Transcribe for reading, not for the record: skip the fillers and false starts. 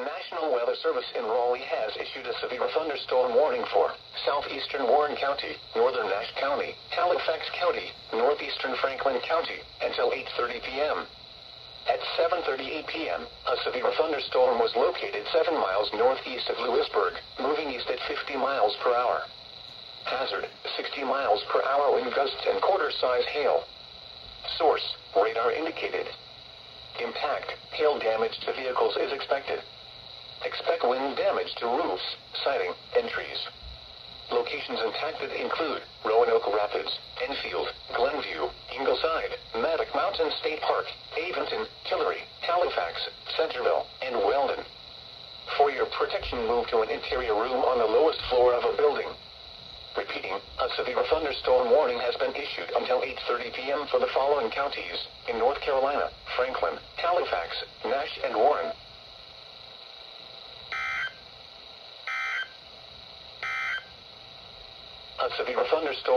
The National Weather Service in Raleigh has issued a severe thunderstorm warning for southeastern Warren County, northern Nash County, Halifax County, northeastern Franklin County, until 8:30 p.m. At 7:38 p.m., a severe thunderstorm was located 7 miles northeast of Lewisburg, moving east at 50 miles per hour. Hazard, 60 miles per hour wind gusts and quarter-size hail. Source, radar indicated. Impact, hail damage to vehicles is expected. Expect wind damage to roofs, siding, and trees. Locations impacted include Roanoke Rapids, Enfield, Glenview, Ingleside, Maddox Mountain State Park, Avonton, Tillery, Halifax, Centerville, and Weldon. For your protection, move to an interior room on the lowest floor of a building. Repeating, a severe thunderstorm warning has been issued until 8:30 p.m. for the following counties in North Carolina: Franklin, Halifax, Nash, and Warren. A severe thunderstorm